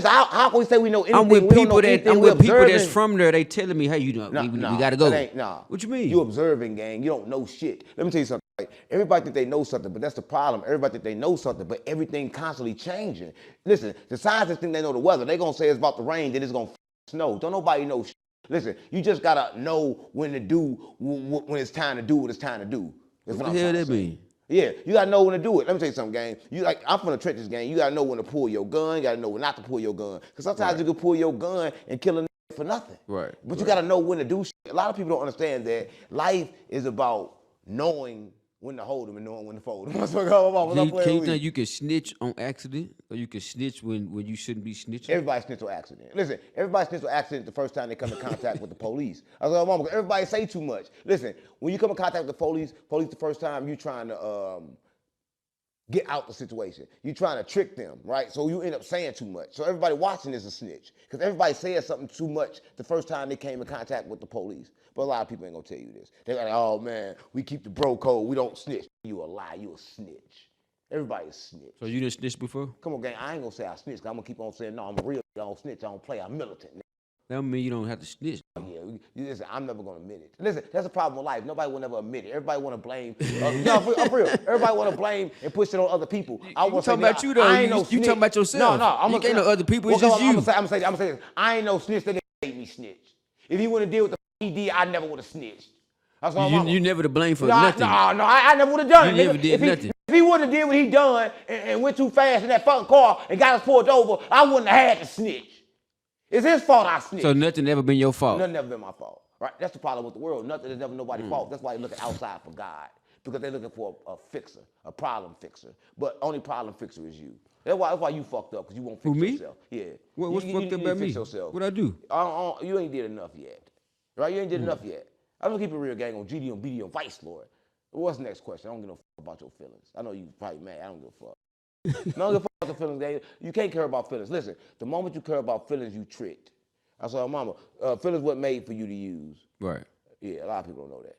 listen, how can we say we know anything? I'm with We don't people know that anything. I'm We with people observing. that's from there. They telling me, hey, you know, we gotta go. That ain't, What you mean? You observing, gang. You don't know shit. Let me tell you something. Right? Everybody think they know something, but that's the problem. Everybody think they know something, but everything constantly changing. Listen, the scientists think they know the weather. They gonna say it's about to rain, then it's gonna snow. Don't nobody know shit. Listen, you just gotta know when to do when it's time to do what it's time to do. That's What what the I'm hell trying to that say. mean? Yeah, you gotta know when to do it. Let me tell you something, gang. You like I'm from the trenches, gang. You gotta know when to pull your gun. You gotta know when not to pull your gun. Cause sometimes Right. you can pull your gun and kill a nigga for nothing. Right. But you gotta know when to do shit. A lot of people don't understand that life is about knowing when to hold them and knowing when to fold them. Can you think you can snitch on accident, or you can snitch when you shouldn't be snitching? Everybody snitch on accident. Listen, everybody snitch on accident the first time they come in contact with the police. I was like, mama, everybody say too much. Listen, when you come in contact with the police the first time you trying to get out the situation. You trying to trick them, right? So you end up saying too much. So everybody watching is a snitch. Because everybody says something too much the first time they came in contact with the police. But a lot of people ain't gonna tell you this. They're like, oh man, we keep the bro code, we don't snitch. You a lie, you a snitch. Everybody's snitch. So you didn't snitch before? Come on, gang, I ain't gonna say I snitch, cause I'm gonna keep on saying, no, I'm a real, I don't snitch, I don't play, I'm militant. That don't mean you don't have to snitch. Yeah, listen, I'm never gonna admit it. Listen, that's the problem with life. Nobody will never admit it. Everybody want to blame. No, I'm for real. Everybody want to blame and push it on other people. I want to say, talking about you though. I ain't no You snitch. talking about yourself. You ain't no other people. It's just you. I'm gonna say this. I ain't no snitch. They made me snitch. If he wouldn't deal with the he did, I never would have snitched. That's what You never to blame for no, nothing. No, I never would have done it. You never did nothing. If he would have did what he done and went too fast in that fucking car and got us pulled over, I wouldn't have had to snitch. It's his fault I snitched. So nothing ever been your fault? Nothing ever been my fault. Right? That's the problem with the world. Nothing is never nobody's fault. That's why they looking outside for God. Because they're looking for a fixer, a problem fixer. But only problem fixer is you. That's why you fucked up, because you won't fix yourself. Yeah. What's fucked up about me? Yourself. What I do? You ain't did enough yet. Right? You ain't did enough yet. I'm gonna keep it real, gang, on GD, on BD, on Vice Lord. What's the next question? I don't give no fuck about your feelings. I know you probably mad. I don't give a fuck. I don't give a fuck about the feelings, gang. You can't care about feelings. Listen, the moment you care about feelings, you tricked. I saw mama. Feelings what made for you to use. Right. Yeah, a lot of people don't know that.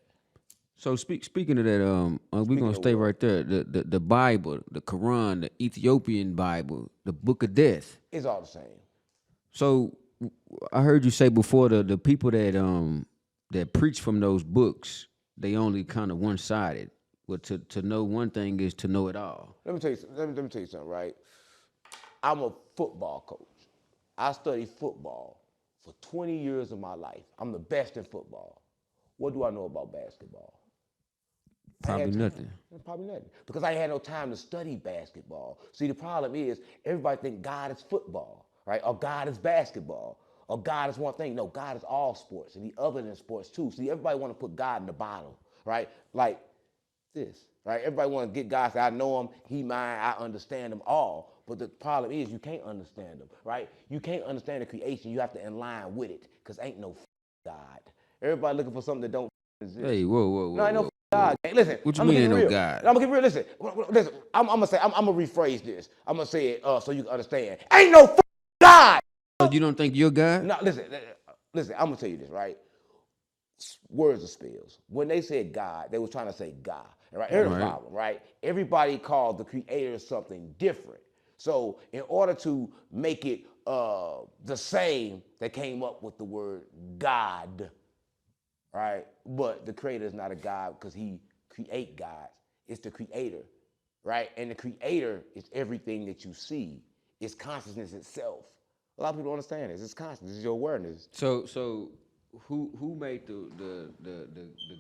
So speaking of that, we're gonna stay right there. The Bible, the Quran, the Ethiopian Bible, the Book of Death. It's all the same. So I heard you say before the people that preach from those books, they only kind of one-sided. Well, to know one thing is to know it all. Let me tell you something, right? I'm a football coach. I studied football for 20 years of my life. I'm the best in football. What do I know about basketball? Probably nothing. Probably nothing. Because I had no time to study basketball. See, the problem is everybody think God is football, right? Or God is basketball. Or God is one thing. No, God is all sports, and He other than sports too. See, everybody want to put God in the bottom, right? Like this, right? Everybody want to get God. Say, I know Him, He mine, I understand Him all. But the problem is you can't understand Him, right? You can't understand the creation. You have to in line with it, because ain't no God. Everybody looking for something that don't exist. Hey, whoa. No, ain't no God. Listen, what you mean ain't no God? I'm gonna keep it real. Listen. I'm gonna rephrase this. I'm gonna say it so you can understand. Ain't no God. So you don't think you're God? No, listen. I'm gonna tell you this, right? Words are spells. When they said God, they was trying to say God. Right? Here's the problem, right? Everybody called the Creator something different. So in order to make it the same, they came up with the word God. Right? But the Creator is not a God because He create gods. It's the Creator, right? And the Creator is everything that you see. It's consciousness itself. A lot of people don't understand this. It's consciousness. It's your awareness. So who made the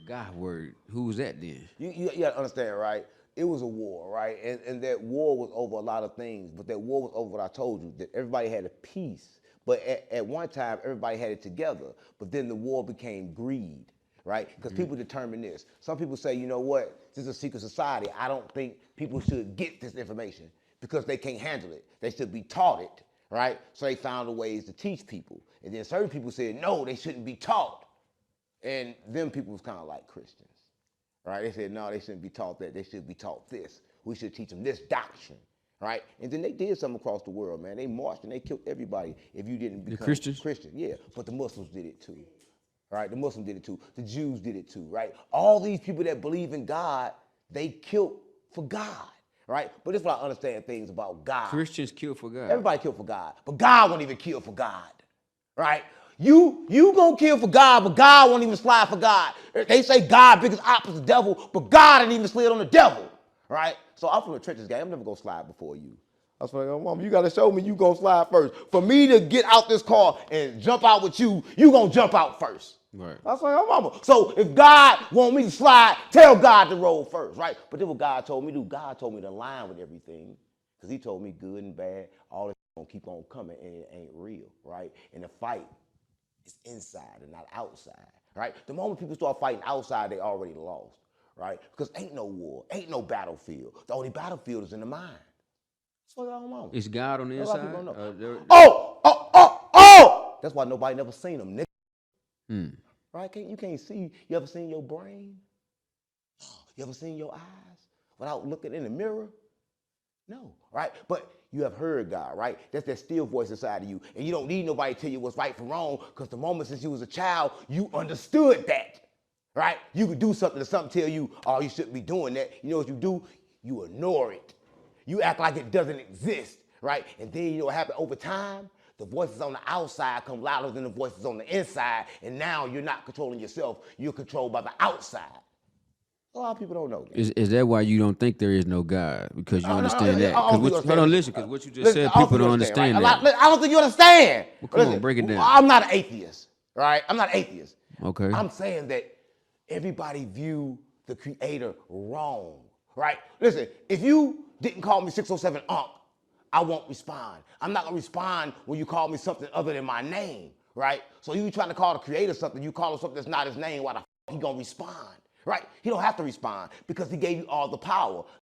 God word? Who was that then? You got to understand, right? It was a war, right? And that war was over a lot of things. But that war was over what I told you, that everybody had a peace. But at one time, everybody had it together. But then the war became greed, right? Because people determine this. Some people say, you know what? This is a secret society. I don't think people should get this information because they can't handle it. They should be taught it, right? So they found ways to teach people. And then certain people said, no, they shouldn't be taught. And them people was kind of like Christians, right? They said, no, they shouldn't be taught that. They should be taught this. We should teach them this doctrine. Right? And then they did something across the world, man. They marched and they killed everybody if you didn't become Christian. Yeah, but the Muslims did it too. Right? The Muslims did it too. The Jews did it too, right? All these people that believe in God, they killed for God. right? But this is what I understand things about God. Christians kill for God. Everybody kill for God, but God won't even kill for God, right? You gonna kill for God, but God won't even slide for God. They say God biggest opposite the devil, but God ain't even slid on the devil, right? So I'm from the trenches, gang. I'm never gonna slide before you. I was like, oh, mama, you gotta show me you gonna slide first. For me to get out this car and jump out with you, you gonna jump out first. Right. I was like, oh, mama. So if God want me to slide, tell God to roll first, right? But then what God told me to do, God told me to align with everything. Because he told me good and bad, all this gonna keep on coming and it ain't real, right? And the fight is inside and not outside, right? The moment people start fighting outside, they already lost, right? Because ain't no war, ain't no battlefield. The only battlefield is in the mind. That's what I don't know. Is God on the inside? Oh! That's why nobody never seen him, nigga. Right? You can't see. You ever seen your brain? You ever seen your eyes without looking in the mirror? No, right? But you have heard God, right? That's that still voice inside of you. And you don't need nobody to tell you what's right from wrong, because the moment since you was a child, you understood that, right? You could do something to something tell you, oh, you shouldn't be doing that. You know what you do? You ignore it. You act like it doesn't exist, right? And then you know what happened over time? The voices on the outside come louder than the voices on the inside, and now you're not controlling yourself. You're controlled by the outside. A lot of people don't know that. Is that why you don't think there is no God? Because you understand that? Hold on, listen, because what you just Listen, said, people don't understand right? that. I don't think you understand. Well, come on, break it down. I'm not an atheist, right? I'm not an atheist. Okay. I'm saying that everybody view the creator wrong, right? Listen, if you didn't call me 607 Unc, I won't respond. I'm not gonna respond when you call me something other than my name, right? So you trying to call the creator something, you call him something that's not his name, why the f he gonna respond, right? He don't have to respond because he gave you all the power.